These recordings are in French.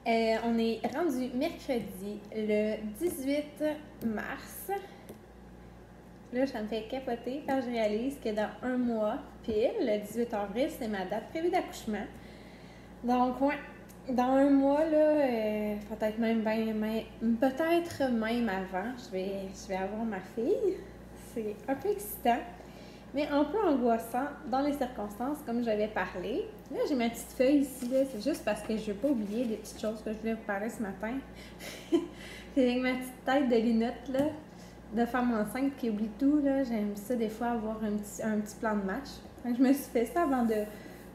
On est rendu mercredi, le 18 mars. Là, ça me fait capoter quand je réalise que dans un mois, pile, le 18 avril, c'est ma date prévue d'accouchement. Donc, ouais, dans un mois, là, peut-être même avant, je vais avoir ma fille. C'est un peu excitant, mais un peu angoissant dans les circonstances, comme j'avais parlé. Là, j'ai ma petite feuille ici, là, c'est juste parce que je ne veux pas oublier des petites choses que je voulais vous parler ce matin. C'est avec ma petite tête de linotte, là, de femme enceinte qui oublie tout, là. J'aime ça des fois avoir un petit plan de match. Donc, je me suis fait ça avant de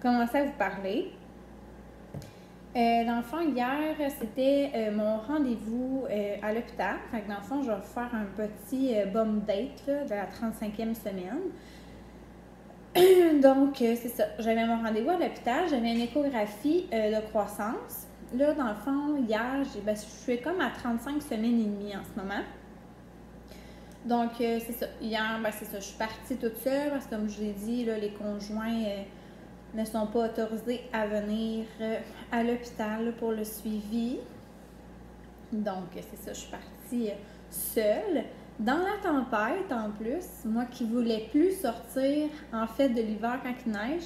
commencer à vous parler. Dans le fond, hier, c'était mon rendez-vous à l'hôpital. Fait que dans le fond, je vais faire un petit bum date là, de la 35e semaine. Donc, c'est ça. J'avais mon rendez-vous à l'hôpital. J'avais une échographie de croissance. Là, dans le fond, hier, je suis comme à 35 semaines et demie en ce moment. Donc, c'est ça. Hier, c'est ça. Je suis partie toute seule parce que, comme je vous l'ai dit, là, les conjoints ne sont pas autorisés à venir à l'hôpital pour le suivi. Donc, c'est ça. Je suis partie seule. Dans la tempête, en plus, moi qui voulais plus sortir, en fait, de l'hiver quand il neige,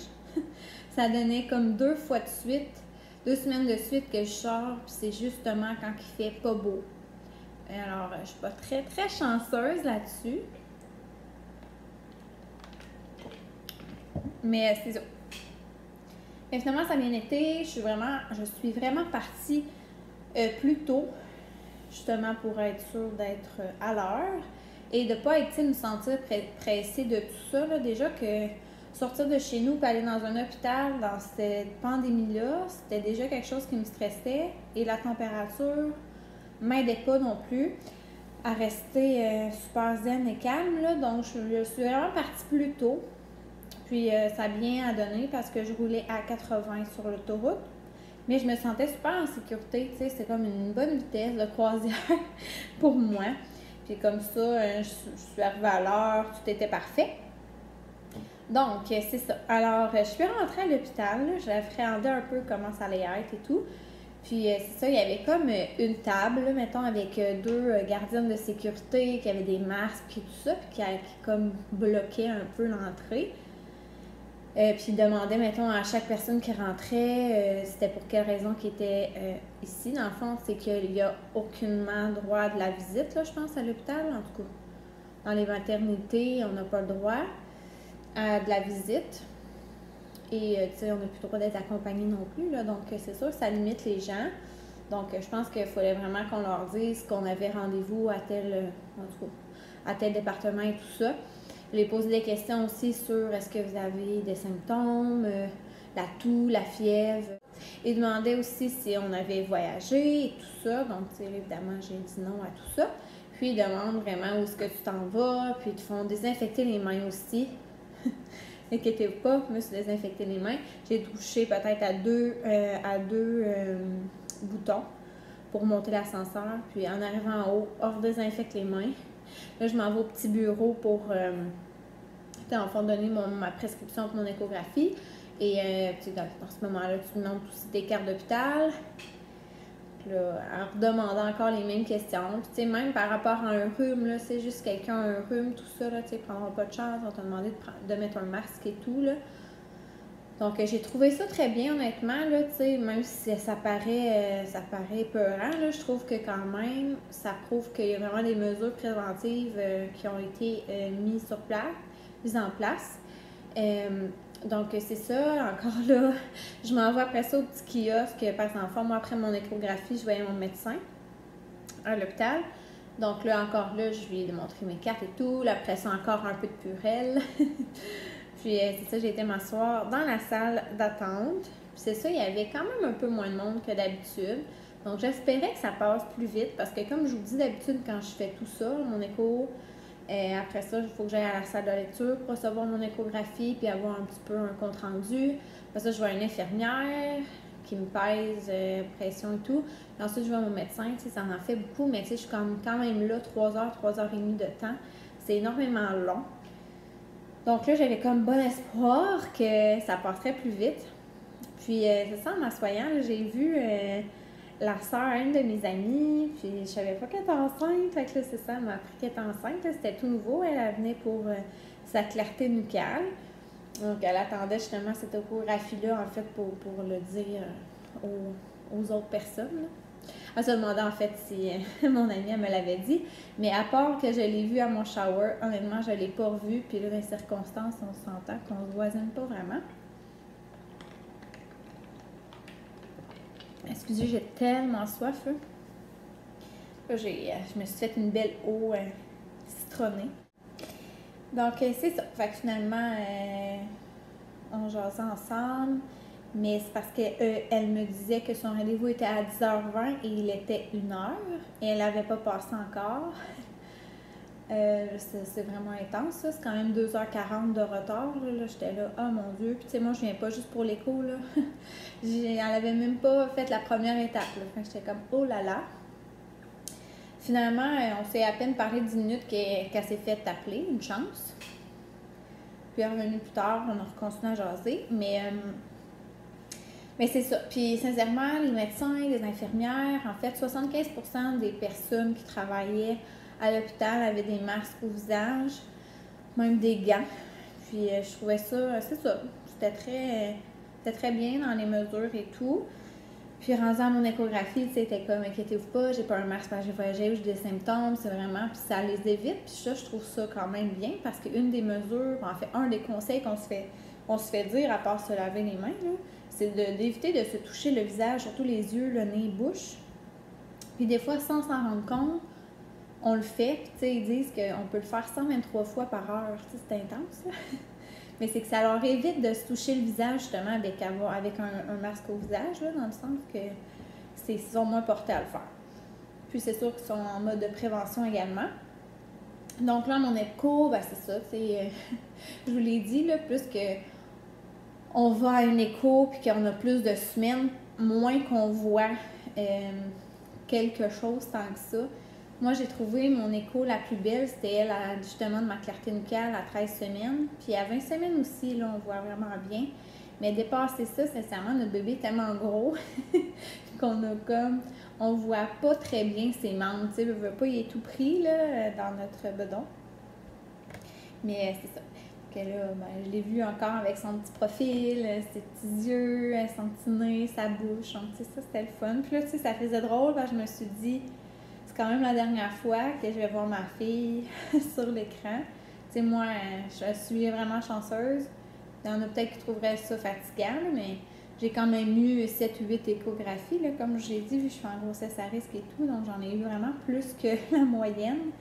ça donnait comme 2 semaines de suite que je sors, puis c'est justement quand il fait pas beau. Alors, je suis pas très, très chanceuse là-dessus. Mais c'est ça. Mais finalement, ça a bien été. Je suis vraiment partie plus tôt, justement pour être sûre d'être à l'heure et de ne pas être, me sentir pressée de tout ça. Là. Déjà que sortir de chez nous et aller dans un hôpital dans cette pandémie-là, c'était déjà quelque chose qui me stressait et la température m'aidait pas non plus à rester super zen et calme. Là. Donc, je suis vraiment partie plus tôt. Puis, ça a bien donné parce que je roulais à 80 sur l'autoroute. Mais je me sentais super en sécurité, tu sais, c'était comme une bonne vitesse de croisière pour moi. Puis comme ça, je suis arrivée à l'heure, tout était parfait. Donc, c'est ça. Alors, je suis rentrée à l'hôpital, je l'appréhendais un peu comment ça allait être et tout. Puis, c'est ça, il y avait comme une table, là, mettons, avec 2 gardiennes de sécurité qui avaient des masques et tout ça, puis qui comme bloquaient un peu l'entrée. Puis il demandait, mettons, à chaque personne qui rentrait, c'était pour quelle raison qui était ici. Dans le fond, c'est qu'il n'y a aucunement droit de la visite, là, je pense, à l'hôpital. En tout cas, dans les maternités, on n'a pas le droit de la visite. Et, tu sais, on n'a plus le droit d'être accompagné non plus, là. Donc, c'est sûr que ça limite les gens. Donc, je pense qu'il fallait vraiment qu'on leur dise qu'on avait rendez-vous à tel département et tout ça. Je lui ai posé des questions aussi sur est-ce que vous avez des symptômes, la toux, la fièvre. Il demandait aussi si on avait voyagé et tout ça. Donc, évidemment, j'ai dit non à tout ça. Puis, il demande vraiment où est-ce que tu t'en vas. Puis, ils te font désinfecter les mains aussi. Inquiétez-vous pas, je me suis désinfecté les mains. J'ai touché peut-être à deux boutons pour monter l'ascenseur. Puis, en arrivant en haut, on redésinfecte les mains. Là, je m'en vais au petit bureau pour, en fond, donner ma prescription pour mon échographie. Et dans ce moment-là, tu demandes aussi tes cartes d'hôpital. Là, en redemandant encore les mêmes questions. Puis, même par rapport à un rhume, là, c'est juste quelqu'un a un rhume, tout ça, là, tu prendra pas de chance. On t'a demandé de mettre un masque et tout, là. Donc, j'ai trouvé ça très bien, honnêtement, là, même si ça paraît peurant, là, je trouve que quand même, ça prouve qu'il y a vraiment des mesures préventives qui ont été mises en place. Donc, c'est ça. Encore là, je m'envoie après ça au petit kiosque parce qu'en fait, moi, après mon échographie, je voyais mon médecin à l'hôpital. Donc là, encore là, je lui ai montré mes cartes et tout. Là, après ça, encore un peu de purelle. Puis, c'est ça, j'ai été m'asseoir dans la salle d'attente. Puis, c'est ça, il y avait quand même un peu moins de monde que d'habitude. Donc, j'espérais que ça passe plus vite parce que, comme je vous dis d'habitude, quand je fais tout ça, mon écho, après ça, il faut que j'aille à la salle de lecture pour recevoir mon échographie puis avoir un petit peu un compte-rendu. Après ça, je vois une infirmière qui me pèse, pression et tout. Et ensuite, je vois mon médecin. Ça en fait beaucoup, mais je suis quand même là 3 heures, 3 heures et demie de temps. C'est énormément long. Donc là, j'avais comme bon espoir que ça passerait plus vite. Puis, c'est ça, en m'assoyant, j'ai vu la sœur à une de mes amies, puis je savais pas qu'elle était enceinte, fait que là, c'est ça, elle m'a appris qu'elle était enceinte, là, c'était tout nouveau, elle venait pour sa clarté nucale. Donc, elle attendait justement cette échographie-là, en fait, pour le dire aux autres personnes, là. Elle se demandait en fait si mon amie elle me l'avait dit, mais à part que je l'ai vue à mon shower, honnêtement, je ne l'ai pas revue, puis là, dans les circonstances, on s'entend qu'on ne se voisine pas vraiment. Excusez, j'ai tellement soif, là. Là, je me suis fait une belle eau citronnée. Donc, c'est ça. Fait que finalement, on jasait ensemble. Mais c'est parce qu'elle me disait que son rendez-vous était à 10h20 et il était 1h. Et elle n'avait pas passé encore. C'est vraiment intense, ça. C'est quand même 2h40 de retard. Là. J'étais là, oh mon Dieu. Puis tu sais, moi, je viens pas juste pour l'écho, là. Elle avait même pas fait la première étape, là. Fait que j'étais comme, oh là là. Finalement, on s'est à peine parlé 10 minutes qu'elle s'est fait appeler, une chance. Puis elle est revenue plus tard, on a continué à jaser. Mais c'est ça. Puis, sincèrement, les médecins, les infirmières, en fait, 75% des personnes qui travaillaient à l'hôpital avaient des masques au visage, même des gants. Puis, je trouvais ça, c'est ça. C'était très bien dans les mesures et tout. Puis, rendu à mon échographie, c'était comme, inquiétez-vous pas, j'ai pas un masque parce que j'ai voyagé ou j'ai des symptômes, c'est vraiment, puis ça les évite. Puis ça, je trouve ça quand même bien parce qu'une des mesures, en fait, un des conseils qu'on se fait dire, à part se laver les mains, là, c'est d'éviter de se toucher le visage, surtout les yeux, le nez, bouche. Puis des fois, sans s'en rendre compte, on le fait. Puis tu sais, ils disent qu'on peut le faire 123 fois par heure. Tu sais, c'est intense, là. Mais c'est que ça leur évite de se toucher le visage, justement, avec un masque au visage, là, dans le sens que ils sont moins portés à le faire. Puis c'est sûr qu'ils sont en mode de prévention également. Donc là, mon écho, ben c'est ça, je vous l'ai dit, là, plus que on va à une écho puis qu'on a plus de semaines, moins qu'on voit quelque chose tant que ça. Moi, j'ai trouvé mon écho la plus belle, c'était elle, justement, de ma clarté nucale à 13 semaines. Puis à 20 semaines aussi, là, on voit vraiment bien. Mais dépasser ça, sincèrement, notre bébé est tellement gros qu'on a comme... On voit pas très bien ses membres, tu sais, veut pas, il est tout pris, là, dans notre bedon. Mais c'est ça. Que là, ben, je l'ai vu encore avec son petit profil, ses petits yeux, son petit nez, sa bouche. Donc, tu sais, ça, c'était le fun. Puis là, tu sais, ça faisait drôle parce que je me suis dit, c'est quand même la dernière fois que je vais voir ma fille sur l'écran. Tu sais, moi, je suis vraiment chanceuse. Il y en a peut-être qui trouveraient ça fatigant, mais j'ai quand même eu 7 ou 8 échographies, là, comme je l'ai dit, vu que je suis en grossesse à risque et tout. Donc, j'en ai eu vraiment plus que la moyenne.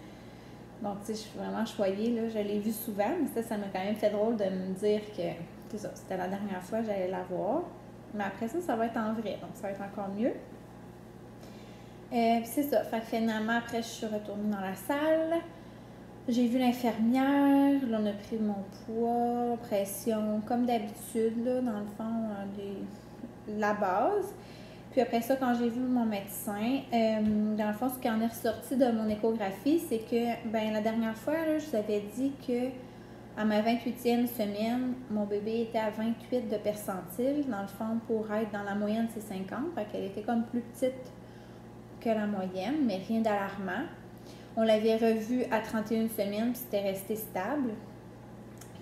Donc, tu sais, je suis vraiment choyée, là. Je l'ai vu souvent, mais ça m'a quand même fait drôle de me dire que, c'est ça, c'était la dernière fois que j'allais la voir. Mais après ça, ça va être en vrai, donc ça va être encore mieux. Puis c'est ça, fait que finalement, après, je suis retournée dans la salle. J'ai vu l'infirmière, là, on a pris mon poids, pression, comme d'habitude, là, dans le fond, la base. Puis après ça, quand j'ai vu mon médecin, dans le fond, ce qui en est ressorti de mon échographie, c'est que, ben la dernière fois, là, je vous avais dit que à ma 28e semaine, mon bébé était à 28 de percentile, dans le fond, pour être dans la moyenne, c'est 50, fait qu'elle était comme plus petite que la moyenne, mais rien d'alarmant. On l'avait revue à 31 semaines, puis c'était resté stable.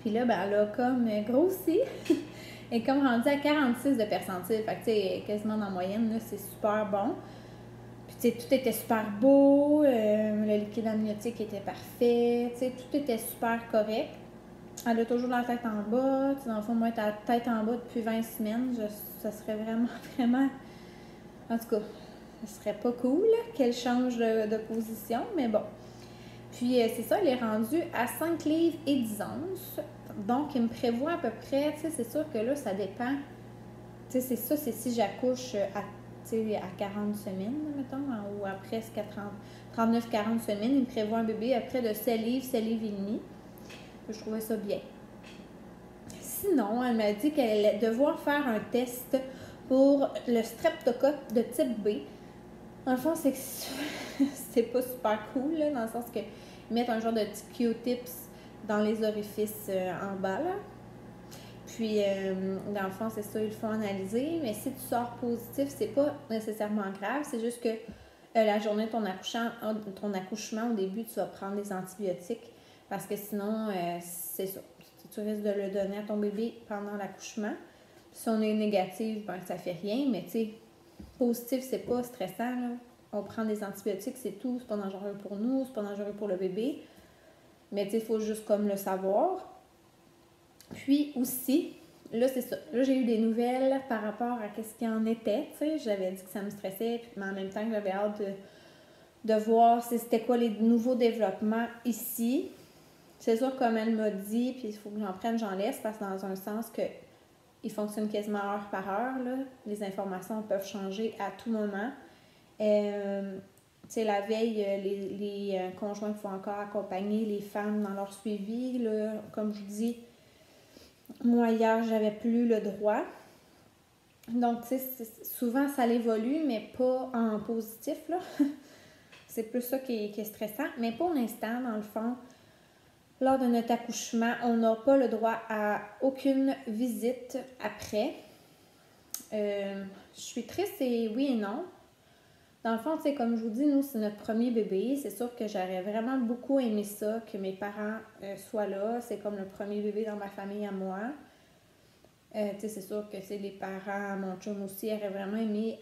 Puis là, ben, elle a comme grossi. Elle est comme rendue à 46 de percentile. Fait que, tu sais, quasiment dans la moyenne, là, c'est super bon. Puis, tu sais, tout était super beau. Le liquide amniotique était parfait. Tu sais, tout était super correct. Elle a toujours la tête en bas. Tu sais, dans le fond, moi, être à la tête en bas depuis 20 semaines, ça serait vraiment, vraiment... En tout cas, ce serait pas cool qu'elle change de position, mais bon. Puis, c'est ça, elle est rendue à 5 livres et 10 onces. Donc, il me prévoit à peu près, tu sais, c'est sûr que là, ça dépend. Tu sais, c'est ça, c'est si j'accouche à 40 semaines, mettons, ou à presque à 39-40 semaines, il me prévoit un bébé à près de 7 livres et demi. Je trouvais ça bien. Sinon, elle m'a dit qu'elle allait devoir faire un test pour le streptocoque de type B. Dans le fond, c'est que c'est pas super cool, là, dans le sens que ils mettent un genre de petit Q-tips dans les orifices en bas, là. Puis, dans le fond, c'est ça, ils le font analyser. Mais si tu sors positif, c'est pas nécessairement grave. C'est juste que la journée de ton accouchement, au début, tu vas prendre des antibiotiques. Parce que sinon, c'est ça. Tu risques de le donner à ton bébé pendant l'accouchement. Si on est négatif, ben ça fait rien. Mais tu sais, positif, c'est pas stressant, là. On prend des antibiotiques, c'est tout. C'est pas dangereux pour nous, c'est pas dangereux pour le bébé. Mais tu sais, il faut juste comme le savoir. Puis aussi, là, c'est ça. Là, j'ai eu des nouvelles par rapport à ce qu'il en était. Tu sais, j'avais dit que ça me stressait, mais en même temps, j'avais hâte de voir c'était quoi les nouveaux développements ici. C'est sûr, comme elle m'a dit, puis il faut que j'en laisse, parce que dans un sens que il fonctionne quasiment heure par heure, là. Les informations peuvent changer à tout moment. Tu sais, la veille, les conjoints font encore accompagner les femmes dans leur suivi. Là. Comme je vous dis, moi, hier, j'avais plus le droit. Donc, tu sais, souvent, ça l'évolue, mais pas en positif, là. C'est plus ça qui est stressant. Mais pour l'instant, dans le fond, lors de notre accouchement, on n'a pas le droit à aucune visite après. Je suis triste et oui et non. Dans le fond, tu sais, comme je vous dis, nous, c'est notre premier bébé. C'est sûr que j'aurais vraiment beaucoup aimé ça, que mes parents soient là. C'est comme le premier bébé dans ma famille à moi. Tu sais, c'est sûr que les parents, mon chum aussi, auraient vraiment aimé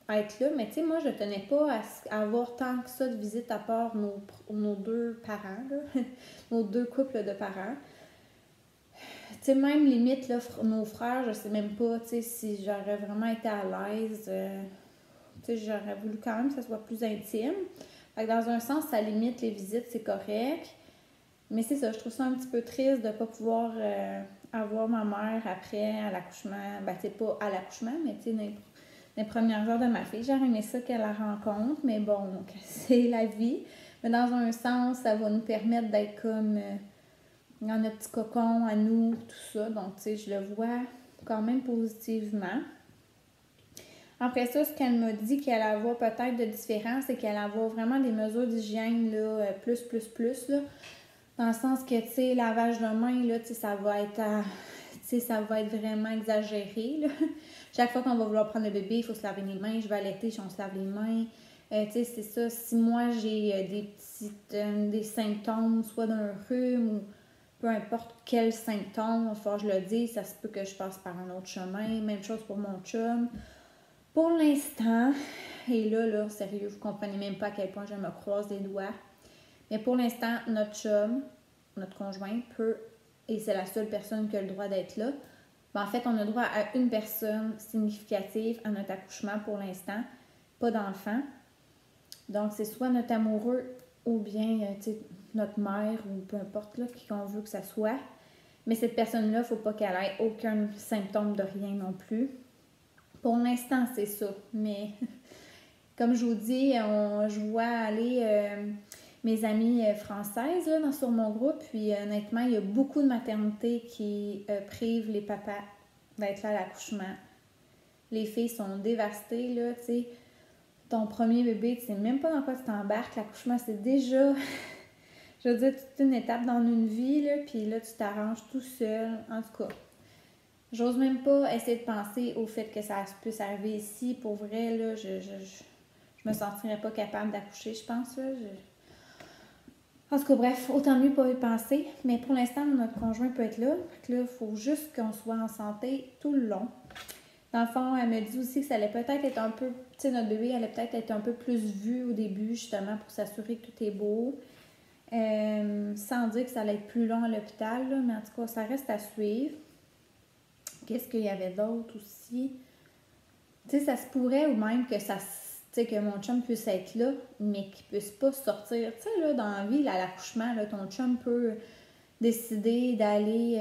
être là. Mais tu sais, moi, je tenais pas à avoir tant que ça de visites à part nos deux parents, là. Nos deux couples de parents. Tu sais, même limite, là, nos frères, je sais même pas, tu sais, si j'aurais vraiment été à l'aise. Tu sais, j'aurais voulu quand même que ça soit plus intime. Fait que dans un sens, ça limite les visites, c'est correct. Mais c'est ça, je trouve ça un petit peu triste de ne pas pouvoir avoir ma mère après à l'accouchement. Ben, tu sais, pas à l'accouchement, mais tu sais, dans les premières heures de ma fille. J'aurais aimé ça qu'elle la rencontre, mais bon, donc, c'est la vie. Mais dans un sens, ça va nous permettre d'être comme dans notre petit cocon à nous, tout ça. Donc, tu sais, je le vois quand même positivement. Après ça, ce qu'elle m'a dit qu'elle avait peut-être de différent, c'est qu'elle avait vraiment des mesures d'hygiène là, plus, là. Dans le sens que, tu sais, lavage de main, là, tu sais, ça va être vraiment exagéré, là. Chaque fois qu'on va vouloir prendre le bébé, il faut se laver les mains. Je vais allaiter, on se lave les mains. Tu sais, c'est ça. Si moi, j'ai des symptômes, soit d'un rhume ou peu importe quel symptôme, il va falloir que je le dise. Ça se peut que je passe par un autre chemin. Même chose pour mon chum. Pour l'instant, et là, sérieux, vous comprenez même pas à quel point je me croise les doigts. Mais pour l'instant, notre chum, notre conjoint peut, et c'est la seule personne qui a le droit d'être là, ben, en fait, on a le droit à une personne significative à notre accouchement pour l'instant, pas d'enfant. Donc, c'est soit notre amoureux ou bien notre mère ou peu importe là, qui on veut que ça soit. Mais cette personne-là, il ne faut pas qu'elle ait aucun symptôme de rien non plus. Pour l'instant, c'est ça. Mais comme je vous dis, je vois aller mes amies françaises là, sur mon groupe. Puis honnêtement, il y a beaucoup de maternités qui privent les papas d'être là à l'accouchement. Les filles sont dévastées, là, tu sais. Ton premier bébé, tu sais même pas dans quoi tu t'embarques. L'accouchement, c'est déjà, je veux dire, toute une étape dans une vie, là. Puis là, tu t'arranges tout seul. En tout cas, j'ose même pas essayer de penser au fait que ça puisse arriver ici. Pour vrai, là, je me sentirais pas capable d'accoucher, je pense. Là. En tout cas, bref, autant mieux pas y penser. Mais pour l'instant, notre conjoint peut être là. Fait que là, il faut juste qu'on soit en santé tout le long. Dans le fond, elle me dit aussi que ça allait peut-être être un peu... Tu sais, notre bébé allait peut-être être un peu plus vu au début, justement, pour s'assurer que tout est beau. Sans dire que ça allait être plus long à l'hôpital, là, mais en tout cas, ça reste à suivre. Qu'est-ce qu'il y avait d'autre aussi? Tu sais, ça se pourrait ou même que que mon chum puisse être là, mais qu'il puisse pas sortir. Tu sais, là, dans la vie, là, à l'accouchement, là, ton chum peut décider d'aller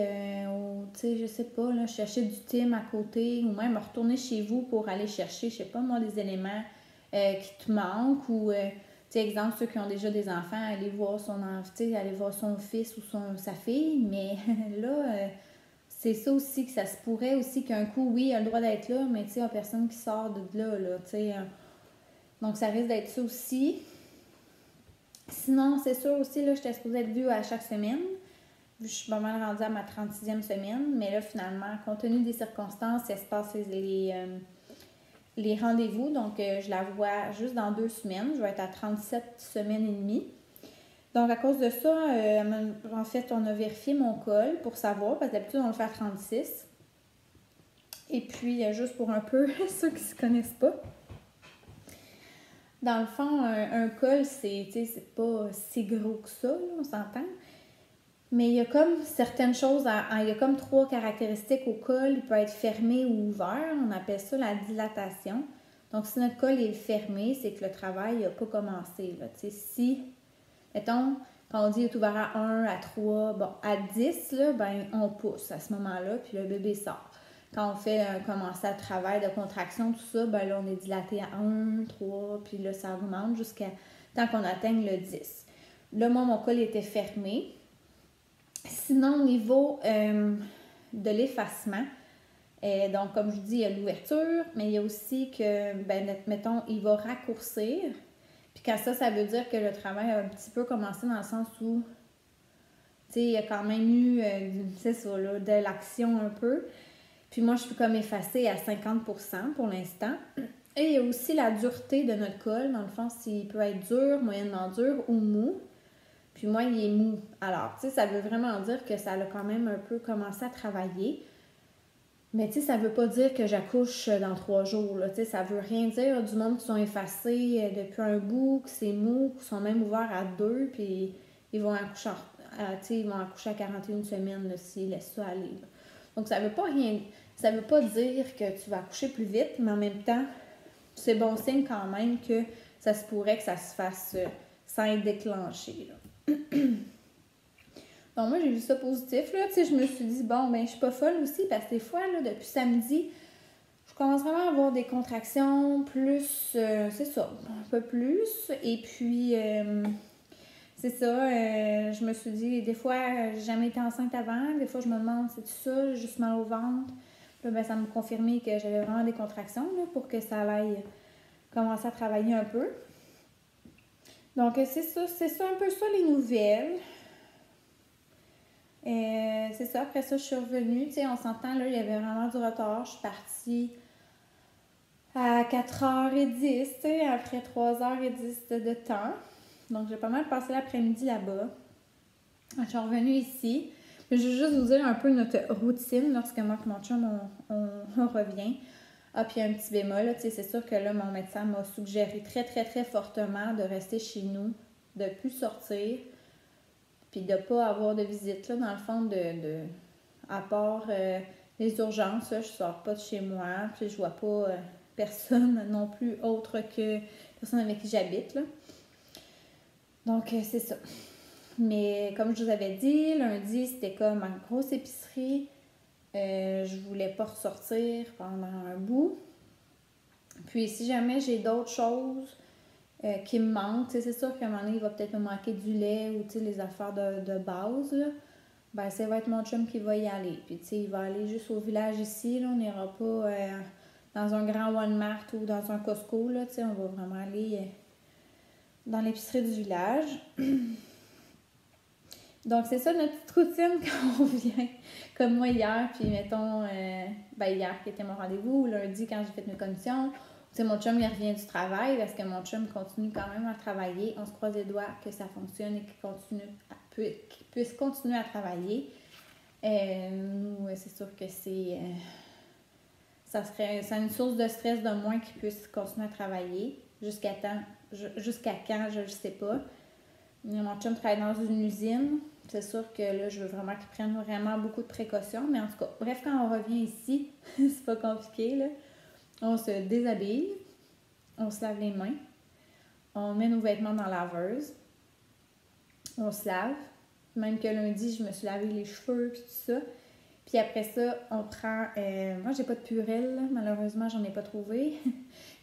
tu sais, je sais pas, là, chercher du thym à côté ou même retourner chez vous pour aller chercher, je sais pas moi, des éléments qui te manquent ou, tu sais, exemple, ceux qui ont déjà des enfants, aller voir aller voir son fils ou sa fille, mais là... c'est ça aussi, que ça se pourrait aussi qu'un coup, oui, il a le droit d'être là, mais tu sais, il n'y a personne qui sort de là, tu sais. Donc, ça risque d'être ça aussi. Sinon, c'est sûr aussi, là, j'étais supposée être vue à chaque semaine. je suis pas mal rendue à ma 36e semaine, mais là, finalement, compte tenu des circonstances, il se passe les rendez-vous. Donc, je la vois juste dans 2 semaines. Je vais être à 37 semaines et demie. Donc, à cause de ça, en fait, on a vérifié mon col pour savoir, parce que d'habitude, on le fait à 36. Et puis, juste pour un peu ceux qui ne se connaissent pas, dans le fond, un col, c'est pas si gros que ça, là, on s'entend. Mais il y a comme certaines choses, il y a comme 3 caractéristiques au col. Il peut être fermé ou ouvert. On appelle ça la dilatation. Donc, si notre col est fermé, c'est que le travail n'a pas commencé. Là. Si, mettons, quand on dit il est ouvert à 1, à 3, bon, à 10, là, ben, on pousse à ce moment-là, puis le bébé sort. Quand on fait commencer le travail de contraction, tout ça, ben là, on est dilaté à 1, 3, puis là, ça augmente jusqu'à tant qu'on atteigne le 10. Là, moi, mon col était fermé. Sinon, au niveau de l'effacement, donc comme je vous dis, il y a l'ouverture, mais il y a aussi que, mettons, il va raccourcir. Puis quand ça veut dire que le travail a un petit peu commencé dans le sens où, tu sais, il y a quand même eu, c'est ça, là, de l'action un peu. Puis moi, je suis comme effacée à 50% pour l'instant. Et il y a aussi la dureté de notre col, dans le fond, s'il peut être dur, moyennement dur ou mou. Puis moi, il est mou. Alors, tu sais, ça veut vraiment dire que ça a quand même un peu commencé à travailler. Mais tu sais, ça veut pas dire que j'accouche dans 3 jours. Là. Tu sais, ça veut rien dire du monde qui sont effacés depuis un bout, que c'est mou, qui sont même ouverts à 2, puis ils vont accoucher, ils vont accoucher à 41 semaines s'ils laissent ça aller. Là. Donc, ça veut pas dire que tu vas accoucher plus vite, mais en même temps, c'est bon signe quand même que ça se pourrait que ça se fasse sans être déclenché. Là. Donc moi, j'ai vu ça positif, là. Tu sais, je me suis dit, bon, ben je suis pas folle aussi, parce que des fois, là, depuis samedi, je commence vraiment à avoir des contractions plus, c'est ça, un peu plus. Et puis, c'est ça, je me suis dit, des fois, j'ai jamais été enceinte avant. Des fois, je me demande, c'est ça, j'ai juste mal au ventre. Puis là, ben, ça me confirmait que j'avais vraiment des contractions, là, pour que ça aille commencer à travailler un peu. Donc, c'est ça un peu ça les nouvelles. C'est ça, après ça, je suis revenue. Tu sais, on s'entend, là, il y avait vraiment du retard. Je suis partie à 4h10, tu sais, après 3h10 de temps. Donc, j'ai pas mal passé l'après-midi là-bas. Je suis revenue ici. Je vais juste vous dire un peu notre routine lorsque moi et mon chum, on revient. Ah, puis un petit bémol, tu sais, c'est sûr que là, mon médecin m'a suggéré très, très, très fortement de rester chez nous, de ne plus sortir, puis de ne pas avoir de visite, là, dans le fond, à part les urgences, là, je sors pas de chez moi, puis je vois pas personne non plus autre que personne avec qui j'habite, là. Donc, c'est ça. Mais comme je vous avais dit, lundi, c'était comme une grosse épicerie. Je voulais pas ressortir pendant un bout. Puis, si jamais j'ai d'autres choses qui me manquent, c'est sûr qu'à un moment donné, il va peut-être me manquer du lait ou les affaires de base, là. Ben, ça va être mon chum qui va y aller. Puis, tu sais, il va aller juste au village ici, là. On n'ira pas dans un grand Walmart ou dans un Costco, là. Tu sais, on va vraiment aller dans l'épicerie du village. Donc, c'est ça notre petite routine quand on vient. Comme moi hier, puis mettons, hier qui était mon rendez-vous, ou lundi quand j'ai fait mes commissions. Tu sais, mon chum, il revient du travail parce que mon chum continue quand même à travailler. On se croise les doigts que ça fonctionne et qu'il puisse continuer à travailler. Nous, c'est sûr que c'est une source de stress de moins qu'il puisse continuer à travailler. Jusqu'à quand, je ne sais pas. Mon chum travaille dans une usine. C'est sûr que là, je veux vraiment qu'il prenne vraiment beaucoup de précautions. Mais en tout cas, bref, quand on revient ici, c'est pas compliqué, là. On se déshabille, on se lave les mains, on met nos vêtements dans la laveuse, on se lave. Même que lundi, je me suis lavé les cheveux et tout ça. Puis après ça, on prend... moi, j'ai pas de Purell, là. Malheureusement, j'en ai pas trouvé.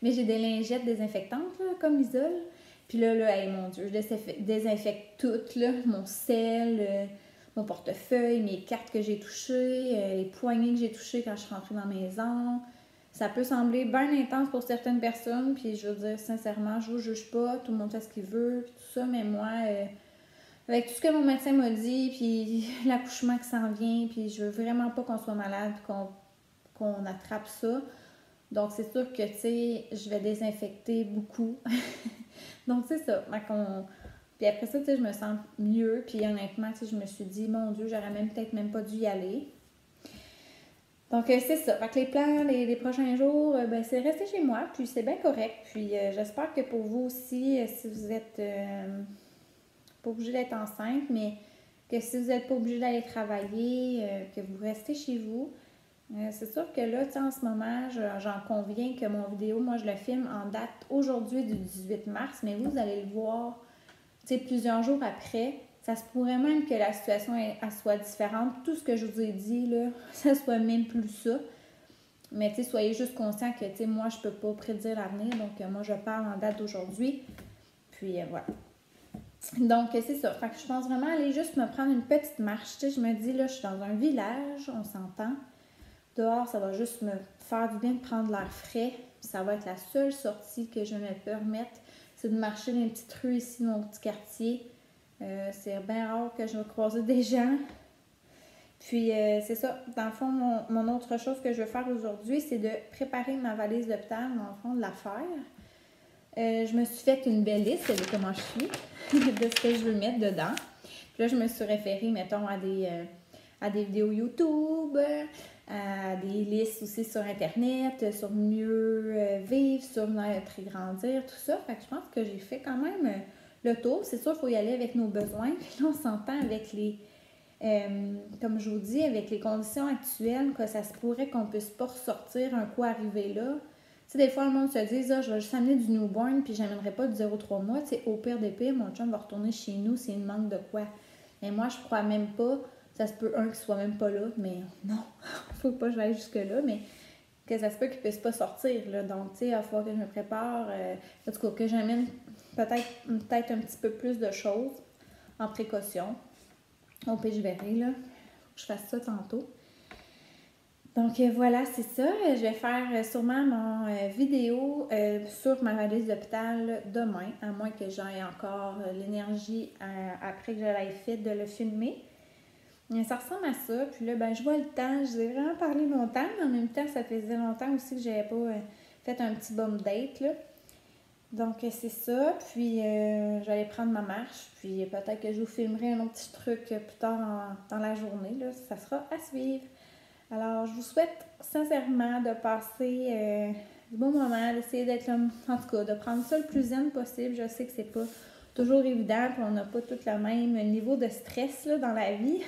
Mais j'ai des lingettes désinfectantes, là, comme Isole. Puis là, hey, mon Dieu, je désinfecte tout, là. Mon sel, mon portefeuille, mes cartes que j'ai touchées, les poignées que j'ai touchées quand je suis rentrée dans la maison. Ça peut sembler bien intense pour certaines personnes, puis je veux dire, sincèrement, je vous juge pas, tout le monde fait ce qu'il veut, puis tout ça, mais moi, avec tout ce que mon médecin m'a dit, puis l'accouchement qui s'en vient, puis je veux vraiment pas qu'on soit malade, puis qu'on attrape ça. Donc, c'est sûr que, tu sais, je vais désinfecter beaucoup. Donc, c'est ça. Puis après ça, tu sais, je me sens mieux. Puis honnêtement, tu sais, je me suis dit, mon Dieu, j'aurais peut-être même pas dû y aller. Donc, c'est ça. Fait que les plans, les prochains jours, ben, c'est rester chez moi. Puis c'est bien correct. Puis j'espère que pour vous aussi, si vous êtes pas obligé d'être enceinte, mais que si vous n'êtes pas obligé d'aller travailler, que vous restez chez vous. C'est sûr que là, tu sais, en ce moment, j'en conviens que mon vidéo, moi, je le filme en date aujourd'hui du 18 mars, mais vous allez le voir, tu sais, plusieurs jours après. Ça se pourrait même que la situation elle soit différente. Tout ce que je vous ai dit, là, ça soit même plus ça. Mais, tu sais, soyez juste conscients que, tu sais, moi, je peux pas prédire l'avenir. Donc, moi, je parle en date d'aujourd'hui. Puis, voilà. Donc, c'est ça. Fait que je pense vraiment aller juste me prendre une petite marche. Tu sais, je me dis, là, je suis dans un village, on s'entend. Dehors, ça va juste me faire du bien de prendre l'air frais. Ça va être la seule sortie que je vais me permettre. C'est de marcher dans les petites rues ici, dans mon petit quartier. C'est bien rare que je vais croiser des gens. Puis, c'est ça. Dans le fond, mon autre chose que je veux faire aujourd'hui, c'est de préparer ma valise d'hôpital, dans le fond, de la faire. Je me suis fait une belle liste de comment je suis, de ce que je veux mettre dedans. Puis là, je me suis référée, mettons, à des vidéos YouTube, à des listes aussi sur Internet, sur mieux vivre, sur naître et grandir, tout ça. Fait que je pense que j'ai fait quand même le tour. C'est sûr, il faut y aller avec nos besoins. Puis là, on s'entend avec comme je vous dis, avec les conditions actuelles, que ça se pourrait qu'on puisse pas ressortir un coup arrivé là. Tu sais, des fois, le monde se dit, je vais juste amener du newborn, puis j'amènerai pas du 0-3 mois. Tu sais, au pire des pires, mon chum va retourner chez nous s'il me manque de quoi. Mais moi, je crois même pas. Ça se peut, qu'il soit même pas là, mais non, faut pas que j'aille jusque-là, mais que ça se peut qu'il puisse pas sortir, là. Donc, tu sais, il va falloir que je me prépare, en tout cas, que j'amène peut-être un petit peu plus de choses en précaution. Au pire, je verrai, là. Faut que je fasse ça tantôt. Donc, voilà, c'est ça. Je vais faire sûrement mon vidéo sur ma valise d'hôpital demain, à moins que j'aie encore l'énergie après que je l'aie fait de le filmer. Ça ressemble à ça. Puis là, ben, je vois le temps. Je vous ai vraiment parlé longtemps, mais en même temps, ça faisait longtemps aussi que je n'avais pas fait un petit bum date, là. Donc, c'est ça. Puis, je vais aller prendre ma marche. Puis, peut-être que je vous filmerai un autre petit truc plus tard dans la journée, là. Ça sera à suivre. Alors, je vous souhaite sincèrement de passer du bon moment, d'essayer d'être là, en tout cas, de prendre ça le plus zen possible. Je sais que c'est pas toujours évident, puis on n'a pas tout le même niveau de stress là, dans la vie.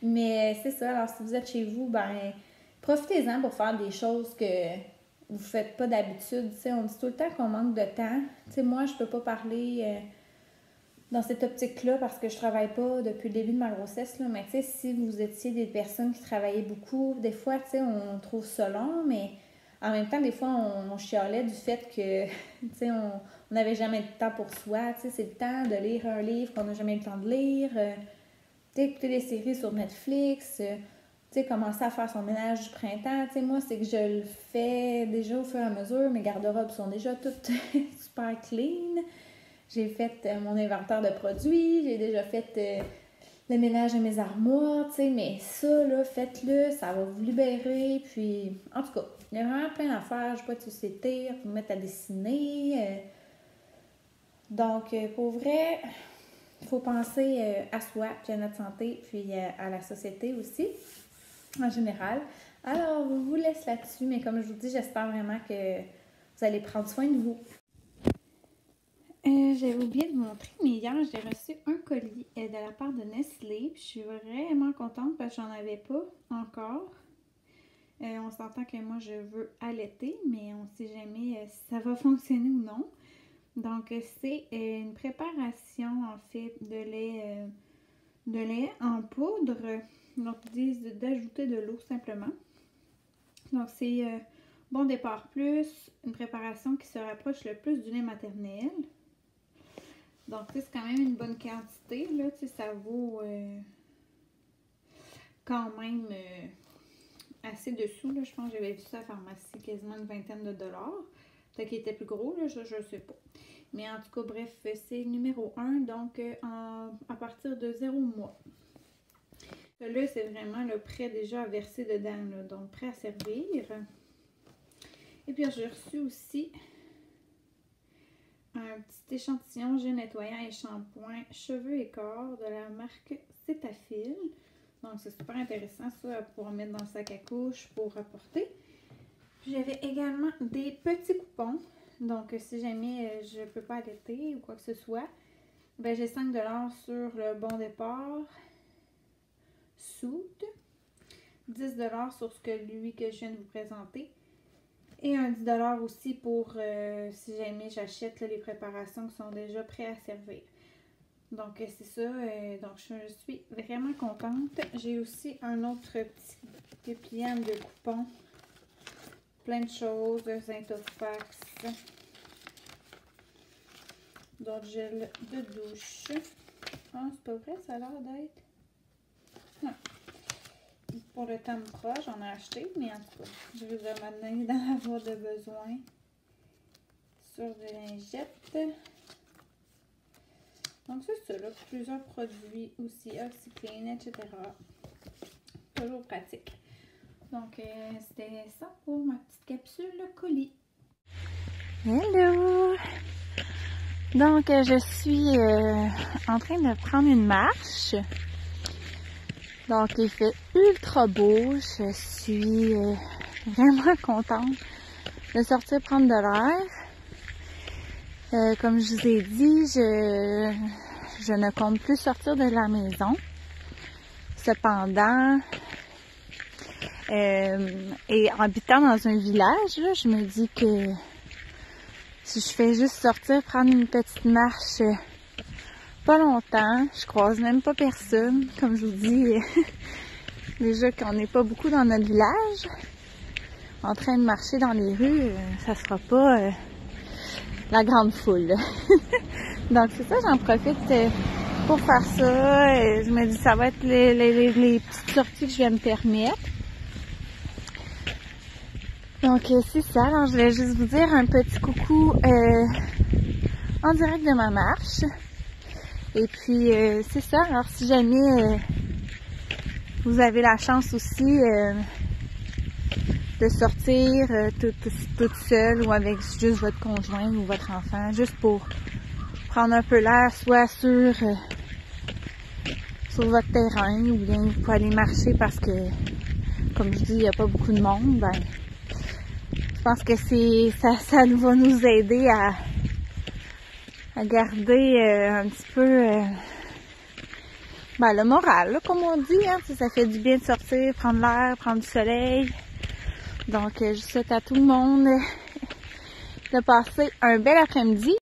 Mais c'est ça. Alors, si vous êtes chez vous, ben profitez-en pour faire des choses que vous ne faites pas d'habitude. Tu sais, on dit tout le temps qu'on manque de temps. Tu sais, moi, je peux pas parler dans cette optique-là parce que je travaille pas depuis le début de ma grossesse, là. Mais tu sais, si vous étiez des personnes qui travaillaient beaucoup, des fois, tu sais, on trouve ça long, mais en même temps, des fois, on chialait du fait que, tu sais, on n'avait jamais de temps pour soi. Tu sais, c'est le temps de lire un livre qu'on n'a jamais eu le temps de lire, tu sais, écouter des séries sur Netflix, tu sais, commencer à faire son ménage du printemps. Tu sais, moi, c'est que je le fais déjà au fur et à mesure. Mes garde-robes sont déjà toutes super clean. J'ai fait mon inventaire de produits, j'ai déjà fait le ménage de mes armoires, tu sais, mais ça, là, faites-le, ça va vous libérer, puis, en tout cas, il y a vraiment plein d'affaires, je sais pas de société, vous mettre à dessiner, donc, pour vrai, il faut penser à soi, puis à notre santé, puis à la société aussi, en général. Alors, je vous laisse là-dessus, mais comme je vous dis, j'espère vraiment que vous allez prendre soin de vous. J'avais oublié de vous montrer, mais hier, j'ai reçu un colis de la part de Nestlé. Puis je suis vraiment contente parce que j'en avais pas encore. On s'entend que moi, je veux allaiter, mais on ne sait jamais si ça va fonctionner ou non. Donc, c'est une préparation, en fait, de lait en poudre. Donc, ils disent d'ajouter de l'eau simplement. Donc, c'est Bon Départ Plus, une préparation qui se rapproche le plus du lait maternel. Donc, c'est quand même une bonne quantité, là, ça vaut quand même assez dessous, là. Je pense que j'avais vu ça à la pharmacie, quasiment une vingtaine de dollars. Peut-être qu'il était plus gros, là, je sais pas. Mais en tout cas, bref, c'est numéro 1, donc à partir de 0 mois. Là, c'est vraiment le prêt déjà à verser dedans, là, donc prêt à servir. Et puis, j'ai reçu aussi un petit échantillon gel nettoyant et shampoing cheveux et corps de la marque Cetaphil. Donc, c'est super intéressant, ça, pour mettre dans le sac à couche, pour apporter. Puis, j'avais également des petits coupons. Donc, si jamais je ne peux pas allaiter ou quoi que ce soit, ben, j'ai 5 $ sur le bon départ Soude, 10 $ sur celui que je viens de vous présenter et un 10 $ aussi pour si jamais j'achète les préparations qui sont déjà prêtes à servir. Donc, c'est ça. Donc, je suis vraiment contente. J'ai aussi un autre petit dépliant de coupons. Plein de choses. Zintofax. D'autres gel de douche. Ah, c'est pas vrai, ça a l'air d'être. Non. Pour le Tampra, j'en ai acheté, mais en tout cas, je vais m'amener d'en avoir de besoin. Sur des lingettes. Donc, c'est ça, là, plusieurs produits aussi, OxyClean, etc. Toujours pratique. Donc, c'était ça pour ma petite capsule colis. Hello! Donc, je suis en train de prendre une marche. Donc, il fait ultra beau. Je suis vraiment contente de sortir prendre de l'air. Comme je vous ai dit, je ne compte plus sortir de la maison. Cependant, et habitant dans un village, là, je me dis que si je fais juste sortir, prendre une petite marche, pas longtemps, je croise même pas personne. Comme je vous dis, déjà qu'on n'est pas beaucoup dans notre village, en train de marcher dans les rues, ça sera pas la grande foule. Donc c'est ça, j'en profite pour faire ça. Je me dis ça va être les petites sorties que je vais me permettre. Donc c'est ça, alors je voulais juste vous dire un petit coucou en direct de ma marche. Et puis c'est ça, alors si jamais vous avez la chance aussi de sortir toute seule ou avec juste votre conjoint ou votre enfant, juste pour prendre un peu l'air, soit sur votre terrain ou bien vous pouvez aller marcher parce que, comme je dis, il n'y a pas beaucoup de monde, ben je pense que ça va nous aider à garder un petit peu le moral, là, comme on dit, hein, ça fait du bien de sortir, prendre l'air, prendre du soleil. Donc, je souhaite à tout le monde de passer un bel après-midi.